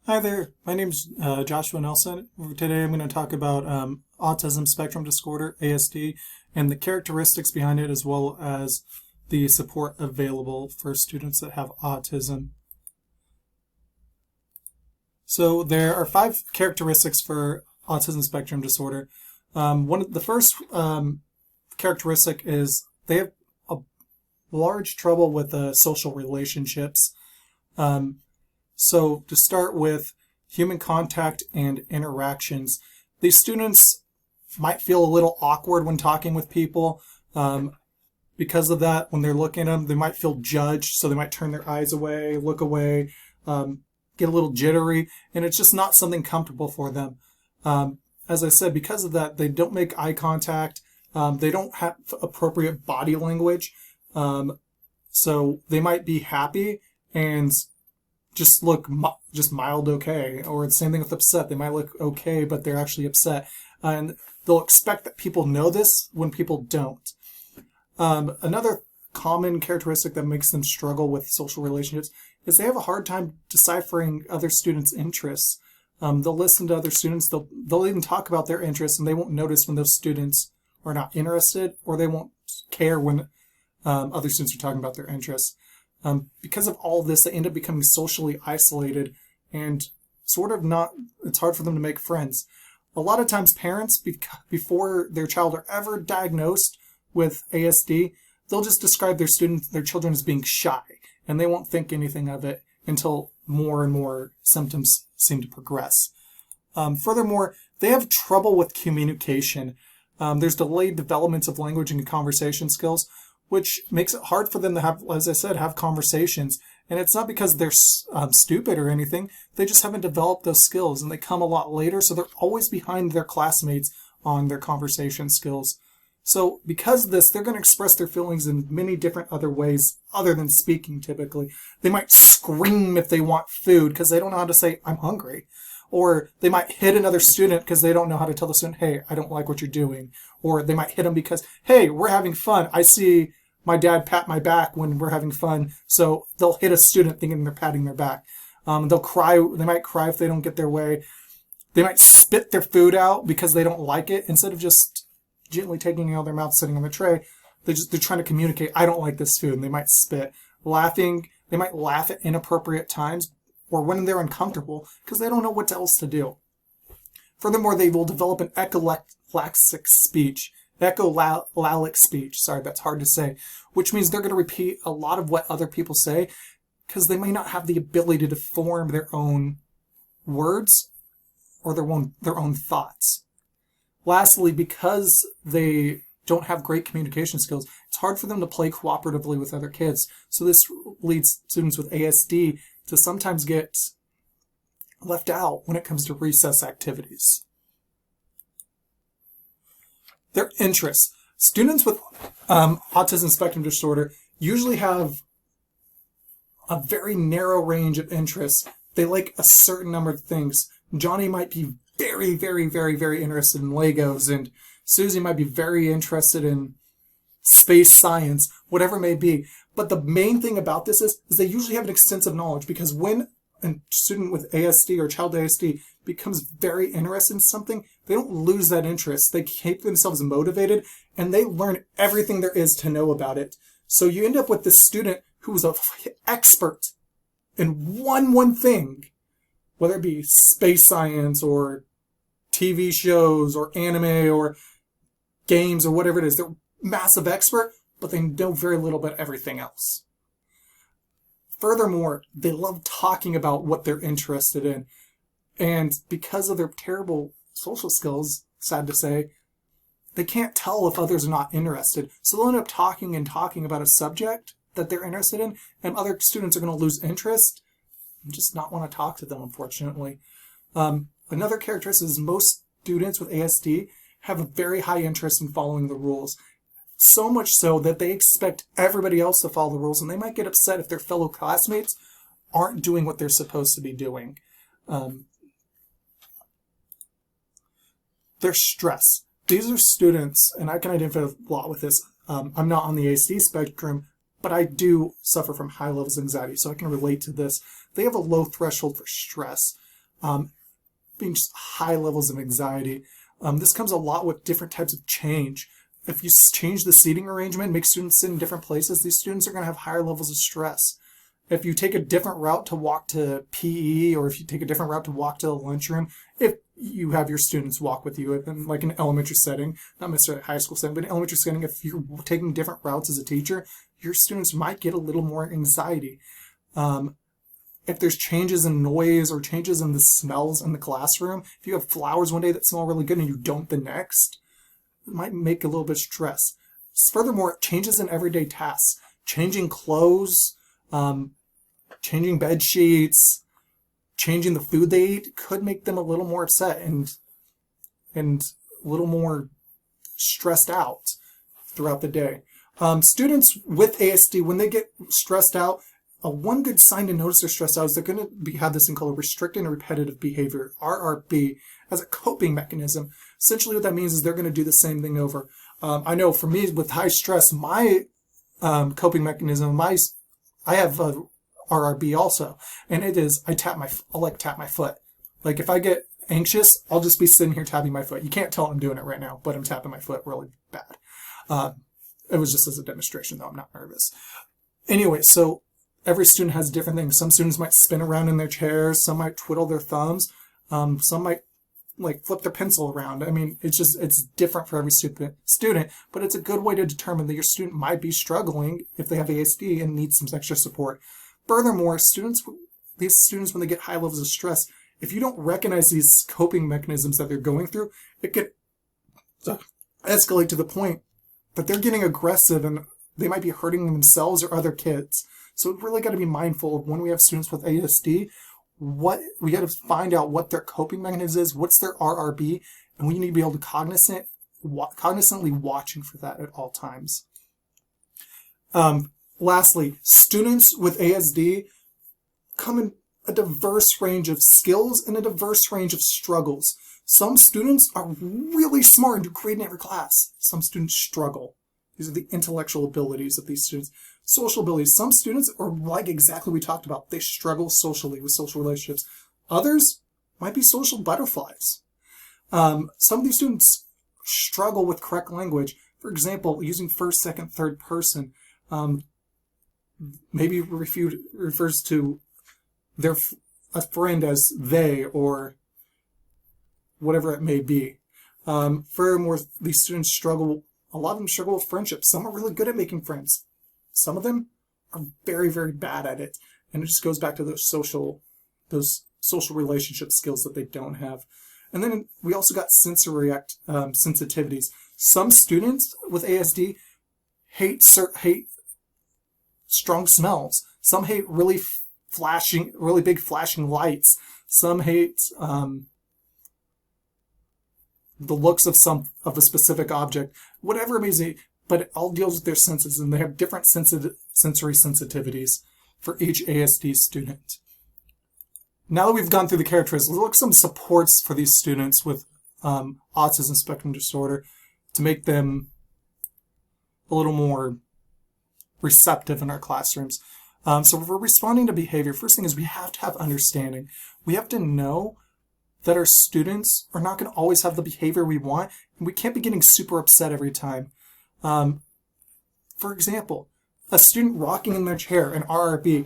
Hi there, my name's Joshua Nelson. Today I'm going to talk about autism spectrum disorder, ASD, and the characteristics behind it as well as the support available for students that have autism. So there are 5 characteristics for autism spectrum disorder. The first characteristic is they have a large trouble with social relationships. So to start with, human contact and interactions. These students might feel a little awkward when talking with people. Because of that, when they're looking at them, they might feel judged, so they might turn their eyes away, look away, get a little jittery, and it's just not something comfortable for them. As I said, because of that, they don't make eye contact. They don't have appropriate body language. So they might be happy and just look just mild okay, or the same thing with upset. They might look okay, but they're actually upset, and they'll expect that people know this when people don't. Another common characteristic that makes them struggle with social relationships is they have a hard time deciphering other students' interests. They'll listen to other students, they'll even talk about their interests, and they won't notice when those students are not interested, or they won't care when other students are talking about their interests. Because of all this, they end up becoming socially isolated and it's hard for them to make friends. A lot of times parents, before their child are ever diagnosed with ASD, they'll just describe their children as being shy, and they won't think anything of it until more and more symptoms seem to progress. Furthermore, they have trouble with communication. There's delayed developments of language and conversation skills, which makes it hard for them to have, as I said, have conversations. And it's not because they're stupid or anything. They just haven't developed those skills, and they come a lot later, so they're always behind their classmates on their conversation skills. So because of this, they're going to express their feelings in many different other ways other than speaking typically. They might scream if they want food because they don't know how to say, "I'm hungry." Or they might hit another student because they don't know how to tell the student, "Hey, I don't like what you're doing." Or they might hit them because, "Hey, we're having fun. I see my dad pat my back when we're having fun." So they'll hit a student thinking they're patting their back. They'll cry. They might cry if they don't get their way. They might spit their food out because they don't like it. Instead of just gently taking it out of their mouth, sitting on the tray, they're trying to communicate, "I don't like this food," and they might spit. Laughing, they might laugh at inappropriate times or when they're uncomfortable because they don't know what else to do. Furthermore, they will develop an echolalic speech. Echolalic speech, sorry, that's hard to say, which means they're going to repeat a lot of what other people say because they may not have the ability to form their own words or their own thoughts. Lastly, because they don't have great communication skills, it's hard for them to play cooperatively with other kids. So this leads students with ASD to sometimes get left out when it comes to recess activities. Their interests. Students with autism spectrum disorder usually have a very narrow range of interests. They like a certain number of things. Johnny might be very, very, very, very interested in Legos, and Susie might be very interested in space science, whatever it may be. But the main thing about this is they usually have an extensive knowledge, because when a student with ASD or child ASD becomes very interested in something, they don't lose that interest. They keep themselves motivated, and they learn everything there is to know about it. So you end up with this student who's an expert in one thing, whether it be space science or TV shows or anime or games or whatever it is. They're a massive expert, but they know very little about everything else. Furthermore, they love talking about what they're interested in. And because of their terrible social skills, sad to say, they can't tell if others are not interested. So they'll end up talking about a subject that they're interested in, and other students are going to lose interest and just not want to talk to them, unfortunately. Another characteristic is most students with ASD have a very high interest in following the rules. So much so that they expect everybody else to follow the rules, and they might get upset if their fellow classmates aren't doing what they're supposed to be doing. Their stress. These are students, and I can identify a lot with this. I'm not on the ASD spectrum, but I do suffer from high levels of anxiety, so I can relate to this. They have a low threshold for stress. being just high levels of anxiety. This comes a lot with different types of change. If you change the seating arrangement, make students sit in different places, these students are going to have higher levels of stress. If you take a different route to walk to PE, or if you take a different route to walk to the lunchroom, if you have your students walk with you in like an elementary setting, not necessarily a high school setting, but an elementary setting, if you're taking different routes as a teacher, your students might get a little more anxiety. If there's changes in noise or changes in the smells in the classroom, if you have flowers one day that smell really good and you don't the next, it might make a little bit of stress. Furthermore, changes in everyday tasks, changing clothes, changing bed sheets, changing the food they eat could make them a little more upset and a little more stressed out throughout the day. Students with ASD, when they get stressed out, one good sign to notice they're stressed out is they're going to have this thing called restricted and repetitive behavior, RRB, as a coping mechanism. Essentially what that means is they're going to do the same thing over. I know for me, with high stress, my coping mechanism, I have RRB also, and it is I like tap my foot. Like if I get anxious, I'll just be sitting here tapping my foot. You can't tell I'm doing it right now, but I'm tapping my foot really bad. It was just as a demonstration, though. I'm not nervous. Anyway, so every student has different things. Some students might spin around in their chairs. Some might twiddle their thumbs. Some might like flip their pencil around. I mean, it's different for every student, but it's a good way to determine that your student might be struggling if they have ASD and need some extra support. Furthermore, these students, when they get high levels of stress, if you don't recognize these coping mechanisms that they're going through, it could escalate to the point that they're getting aggressive and they might be hurting themselves or other kids. So we really got to be mindful of when we have students with ASD, we got to find out what their coping mechanism is, what's their RRB, and we need to be able to cognizantly watching for that at all times. Lastly, students with ASD come in a diverse range of skills and a diverse range of struggles. Some students are really smart and do great in every class. Some students struggle. These are the intellectual abilities of these students. Social abilities. Some students are like exactly what we talked about. They struggle socially with social relationships. Others might be social butterflies. Some of these students struggle with correct language. For example, using first, second, third person. Maybe refers to a friend as they or whatever it may be. Furthermore, these students a lot of them struggle with friendships. Some are really good at making friends. Some of them are very, very bad at it. And it just goes back to those social relationship skills that they don't have. And then we also got sensory sensitivities. Some students with ASD hate strong smells. Some hate really big flashing lights. Some hate the looks of a specific object, whatever it may be, but it all deals with their senses, and they have different sensory sensitivities for each ASD student. Now that we've gone through the characteristics, let's look at some supports for these students with autism spectrum disorder to make them a little more receptive in our classrooms. So if we're responding to behavior, first thing is we have to have understanding. We have to know that our students are not going to always have the behavior we want, and we can't be getting super upset every time. For example, a student rocking in their chair, an RRB,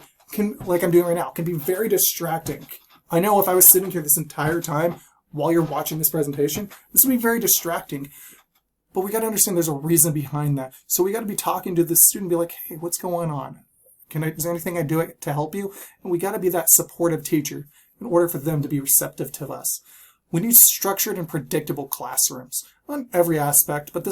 like I'm doing right now, can be very distracting. I know if I was sitting here this entire time while you're watching this presentation, this would be very distracting. But we got to understand there's a reason behind that. So we got to be talking to the student, be like, hey, what's going on? Is there anything I do to help you? And we got to be that supportive teacher in order for them to be receptive to us. We need structured and predictable classrooms on every aspect, but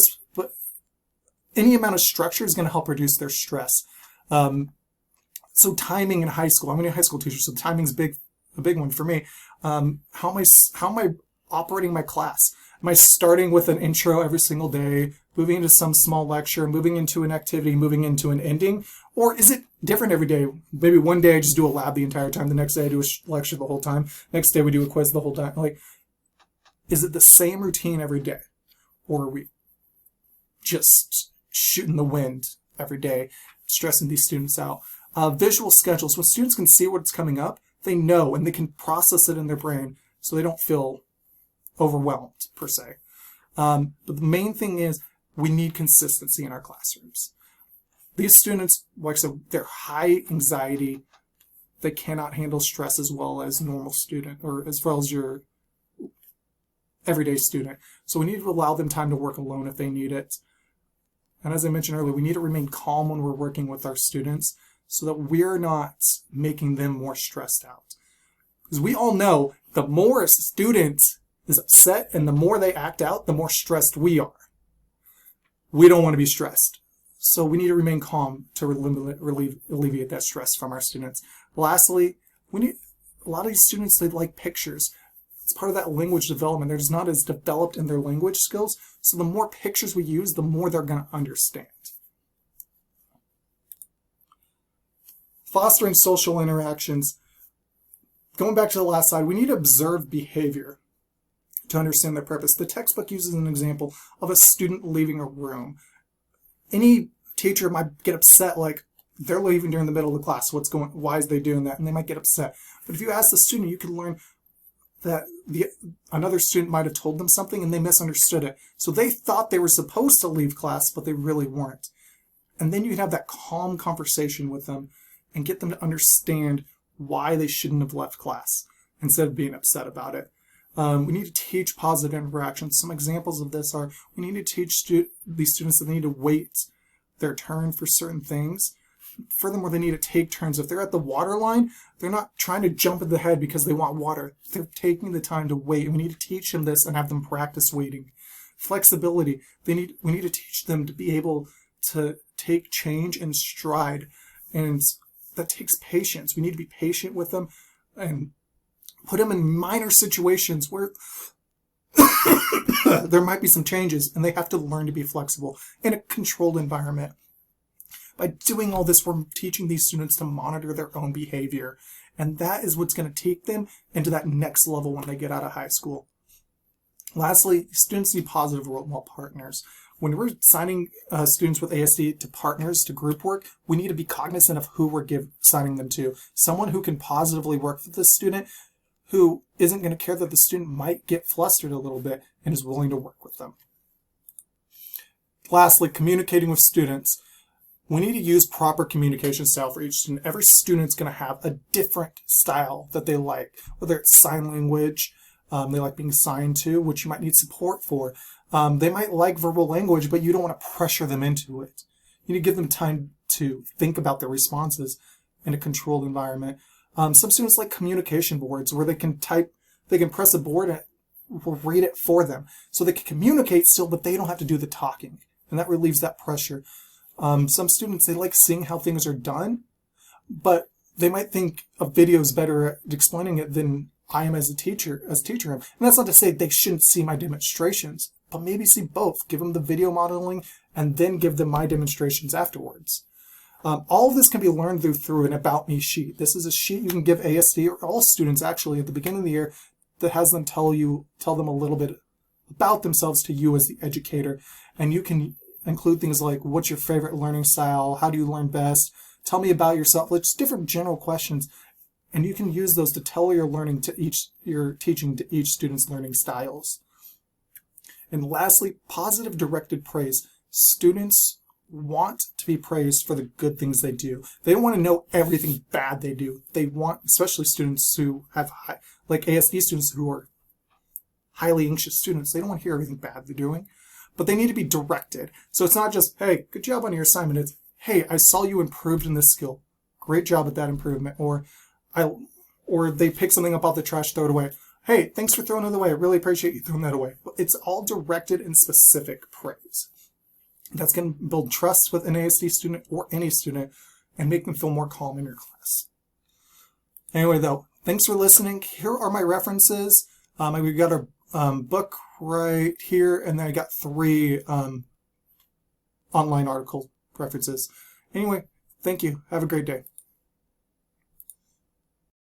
any amount of structure is going to help reduce their stress. So timing in high school, I'm a high school teacher, so timing's a big one for me. How am I operating my class? Am I starting with an intro every single day, moving into some small lecture, moving into an activity, moving into an ending? Or is it different every day? Maybe one day I just do a lab the entire time, the next day I do a lecture the whole time, next day we do a quiz the whole time. Like, is it the same routine every day? Or are we just shooting the wind every day, stressing these students out? Visual schedules. When students can see what's coming up, they know and they can process it in their brain so they don't feel overwhelmed, per se. But the main thing is we need consistency in our classrooms. These students, like I said, they're high anxiety. They cannot handle stress as well as normal student or as well as your everyday student. So we need to allow them time to work alone if they need it. And as I mentioned earlier, we need to remain calm when we're working with our students so that we're not making them more stressed out. Because we all know the more a student is upset and the more they act out, the more stressed we are. We don't want to be stressed. So we need to remain calm to alleviate that stress from our students. Lastly, a lot of these students, they like pictures. It's part of that language development. They're just not as developed in their language skills. So the more pictures we use, the more they're going to understand. Fostering social interactions. Going back to the last slide, we need to observe behavior to understand their purpose. The textbook uses an example of a student leaving a room. Any teacher might get upset, like, they're leaving during the middle of the class. Why is they doing that? And they might get upset. But if you ask the student, you can learn that another student might have told them something and they misunderstood it. So they thought they were supposed to leave class, but they really weren't. And then you can have that calm conversation with them and get them to understand why they shouldn't have left class instead of being upset about it. We need to teach positive interactions. Some examples of this are we need to teach these students that they need to wait their turn for certain things. Furthermore, they need to take turns. If they're at the water line, they're not trying to jump in the head because they want water. They're taking the time to wait. We need to teach them this and have them practice waiting. Flexibility. We need to teach them to be able to take change in stride, and that takes patience. We need to be patient with them and put them in minor situations where there might be some changes, and they have to learn to be flexible in a controlled environment. By doing all this, we're teaching these students to monitor their own behavior, and that is what's going to take them into that next level when they get out of high school. Lastly, students need positive role model partners. When we're assigning students with ASD to partners, to group work, we need to be cognizant of who we're assigning them to. Someone who can positively work with the student, who isn't going to care that the student might get flustered a little bit and is willing to work with them. Lastly, communicating with students. We need to use proper communication style for each student. Every student's going to have a different style that they like, whether it's sign language, they like being signed to, which you might need support for. They might like verbal language, but you don't want to pressure them into it. You need to give them time to think about their responses in a controlled environment. Some students like communication boards where they can press a board and it will read it for them. So they can communicate still, but they don't have to do the talking. And that relieves that pressure. Some students, they like seeing how things are done, but they might think a video is better at explaining it than I am as a teacher am. And that's not to say they shouldn't see my demonstrations, but maybe see both. Give them the video modeling and then give them my demonstrations afterwards. All of this can be learned through an About Me sheet. This is a sheet you can give ASD or all students actually at the beginning of the year that has them tell them a little bit about themselves to you as the educator. And you can include things like, what's your favorite learning style? How do you learn best? Tell me about yourself. Just different general questions. And you can use those to tell your teaching to each student's learning styles. And lastly, positive directed praise. Students want to be praised for the good things they do. They don't want to know everything bad they do. They want, especially students who have, like ASD students who are highly anxious students, they don't want to hear everything bad they're doing. But they need to be directed. So it's not just, hey, good job on your assignment. It's, hey, I saw you improved in this skill. Great job at that improvement. Or they pick something up off the trash, throw it away. Hey, thanks for throwing it away. I really appreciate you throwing that away. But it's all directed and specific praise. That's going to build trust with an ASD student or any student and make them feel more calm in your class. Anyway, though, thanks for listening. Here are my references. We've got our book right here, and then I got 3 online article references. Anyway, thank you. Have a great day.